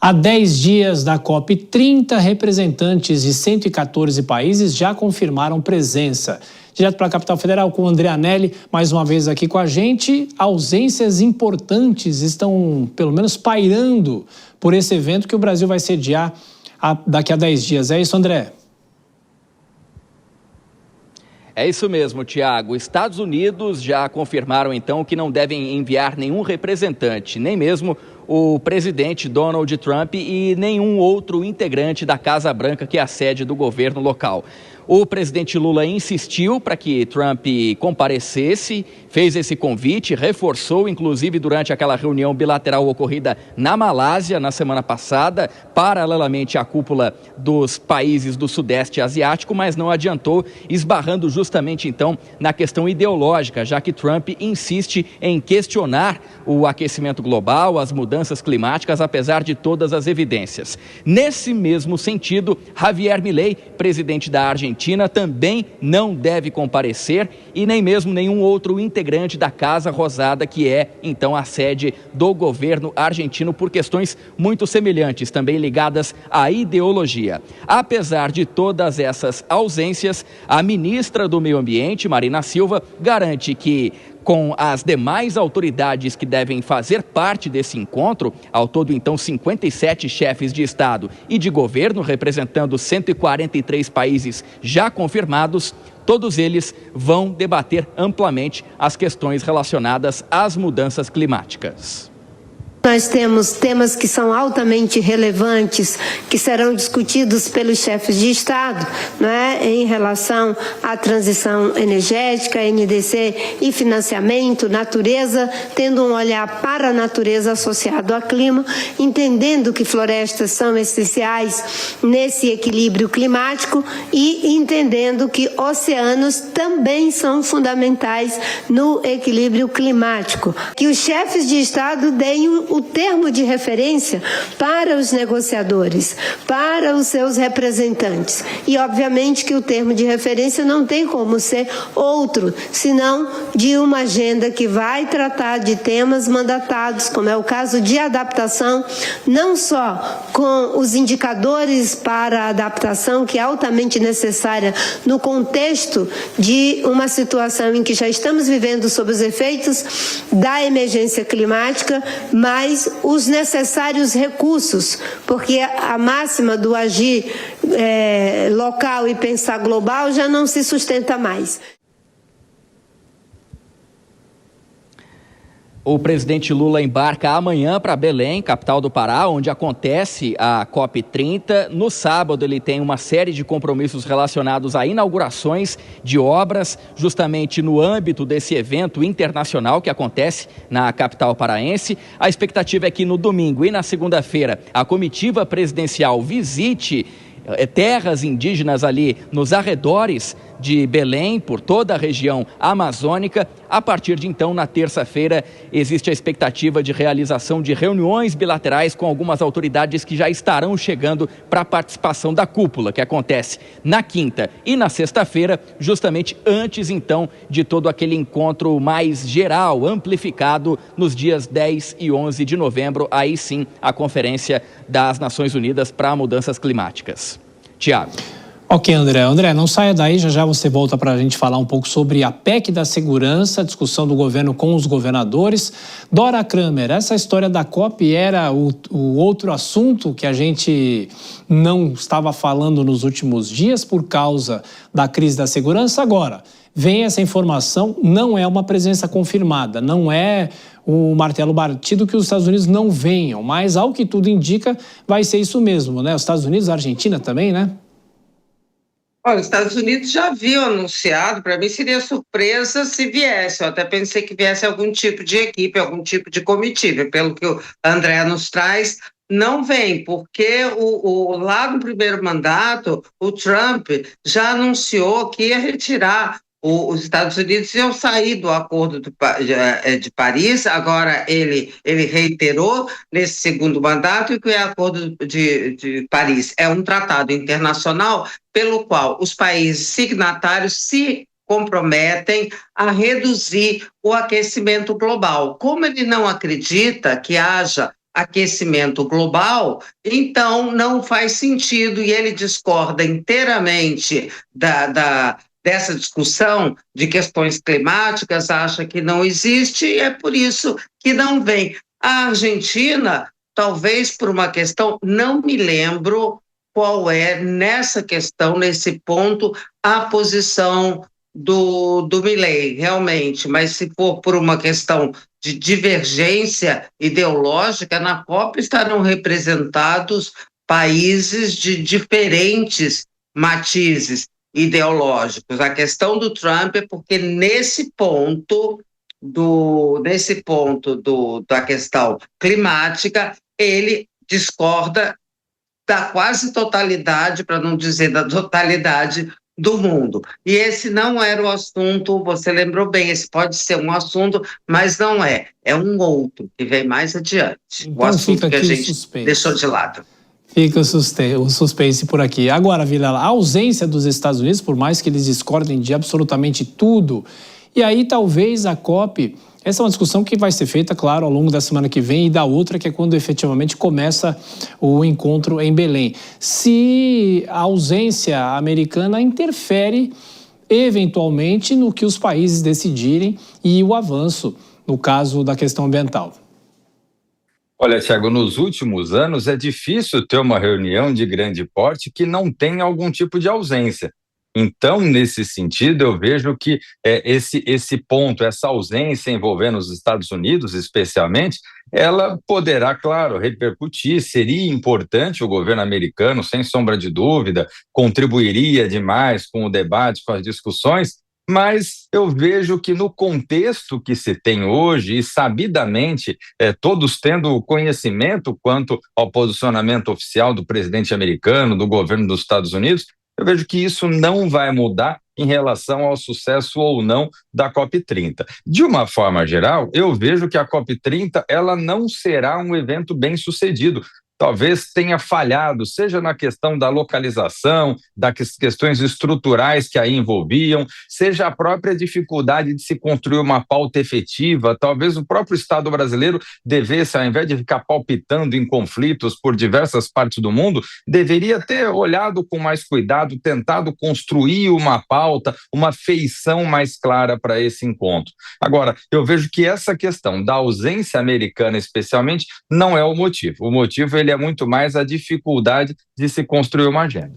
Há 10 dias da COP30, representantes de 114 países já confirmaram presença. Direto para a capital federal com o André Anelli, mais uma vez aqui com a gente. Ausências importantes estão, pelo menos, pairando por esse evento que o Brasil vai sediar daqui a 10 dias. É isso, André? É isso mesmo, Tiago. Estados Unidos já confirmaram, então, que não devem enviar nenhum representante, nem mesmo o presidente Donald Trump e nenhum outro integrante da Casa Branca, que é a sede do governo local. O presidente Lula insistiu para que Trump comparecesse, fez esse convite, reforçou, inclusive, durante aquela reunião bilateral ocorrida na Malásia na semana passada, paralelamente à cúpula dos países do Sudeste Asiático, mas não adiantou, esbarrando justamente, então, na questão ideológica, já que Trump insiste em questionar o aquecimento global, as mudanças climáticas, apesar de todas as evidências. Nesse mesmo sentido, Javier Milei, presidente da Argentina, também não deve comparecer e nem mesmo nenhum outro integrante da Casa Rosada, que é, então, a sede do governo argentino, por questões muito semelhantes, também ligadas à ideologia. Apesar de todas essas ausências, a ministra do Meio Ambiente, Marina Silva, garante que, com as demais autoridades que devem fazer parte desse encontro, ao todo, então, 57 chefes de Estado e de governo, representando 143 países já confirmados, todos eles vão debater amplamente as questões relacionadas às mudanças climáticas. Nós temos temas que são altamente relevantes, que serão discutidos pelos chefes de Estado, em relação à transição energética, NDC e financiamento, natureza, tendo um olhar para a natureza associado ao clima, entendendo que florestas são essenciais nesse equilíbrio climático e entendendo que oceanos também são fundamentais no equilíbrio climático. Que os chefes de Estado deem o termo de referência para os negociadores, para os seus representantes. E, obviamente, que o termo de referência não tem como ser outro, senão de uma agenda que vai tratar de temas mandatados, como é o caso de adaptação, não só com os indicadores para a adaptação, que é altamente necessária no contexto de uma situação em que já estamos vivendo sob os efeitos da emergência climática, mas os necessários recursos, porque a máxima do agir local e pensar global já não se sustenta mais. O presidente Lula embarca amanhã para Belém, capital do Pará, onde acontece a COP30. No sábado, ele tem uma série de compromissos relacionados a inaugurações de obras, justamente no âmbito desse evento internacional que acontece na capital paraense. A expectativa é que no domingo e na segunda-feira a comitiva presidencial visite terras indígenas ali nos arredores de Belém, por toda a região amazônica. A partir de então, na terça-feira, existe a expectativa de realização de reuniões bilaterais com algumas autoridades que já estarão chegando para a participação da cúpula, que acontece na quinta e na sexta-feira, justamente antes, então, de todo aquele encontro mais geral, amplificado, nos dias 10 e 11 de novembro, aí sim, a Conferência das Nações Unidas para Mudanças Climáticas. Tiago. Ok, André, não saia daí, já você volta para a gente falar um pouco sobre a PEC da segurança, a discussão do governo com os governadores. Dora Kramer, essa história da COP era o outro assunto que a gente não estava falando nos últimos dias por causa da crise da segurança. Agora, vem essa informação, não é uma presença confirmada, não é o martelo batido que os Estados Unidos não venham, mas ao que tudo indica, vai ser isso mesmo, né? Os Estados Unidos, a Argentina também, né? Olha, os Estados Unidos já haviam anunciado, para mim seria surpresa se viesse, eu até pensei que viesse algum tipo de equipe, algum tipo de comitiva, pelo que o André nos traz, não vem, porque lá no primeiro mandato, o Trump já anunciou que ia retirar os Estados Unidos iam sair do Acordo de Paris, agora ele reiterou nesse segundo mandato que o Acordo de Paris é um tratado internacional pelo qual os países signatários se comprometem a reduzir o aquecimento global. Como ele não acredita que haja aquecimento global, então não faz sentido, e ele discorda inteiramente dessa discussão de questões climáticas, acha que não existe, e é por isso que não vem. A Argentina, talvez por uma questão, não me lembro qual é nessa questão, nesse ponto, a posição do Milei, realmente, mas se for por uma questão de divergência ideológica, na COP estarão representados países de diferentes matizes ideológicos. A questão do Trump é porque nesse ponto da questão climática, ele discorda da quase totalidade, para não dizer da totalidade, do mundo. E esse não era o assunto, você lembrou bem, esse pode ser um assunto, mas não é. É um outro que vem mais adiante. Então, o assunto fica que a aqui gente deixou de lado. Fica o suspense por aqui. Agora, Vilela, a ausência dos Estados Unidos, por mais que eles discordem de absolutamente tudo, e aí talvez a COP, essa é uma discussão que vai ser feita, claro, ao longo da semana que vem e da outra, que é quando efetivamente começa o encontro em Belém. Se a ausência americana interfere eventualmente no que os países decidirem e o avanço, no caso da questão ambiental. Olha, Thiago, nos últimos anos é difícil ter uma reunião de grande porte que não tenha algum tipo de ausência. Então, nesse sentido, eu vejo que esse ponto, essa ausência envolvendo os Estados Unidos, especialmente, ela poderá, claro, repercutir, seria importante o governo americano, sem sombra de dúvida, contribuiria demais com o debate, com as discussões, mas eu vejo que no contexto que se tem hoje, e sabidamente todos tendo conhecimento quanto ao posicionamento oficial do presidente americano, do governo dos Estados Unidos, eu vejo que isso não vai mudar em relação ao sucesso ou não da COP30. De uma forma geral, eu vejo que a COP30 ela não será um evento bem sucedido. Talvez tenha falhado, seja na questão da localização, das questões estruturais que aí envolviam, seja a própria dificuldade de se construir uma pauta efetiva. Talvez o próprio Estado brasileiro devesse, ao invés de ficar palpitando em conflitos por diversas partes do mundo, deveria ter olhado com mais cuidado, tentado construir uma pauta, uma feição mais clara para esse encontro. Agora, eu vejo que essa questão da ausência americana, especialmente, não é o motivo. O motivo ele é muito mais a dificuldade de se construir uma agenda.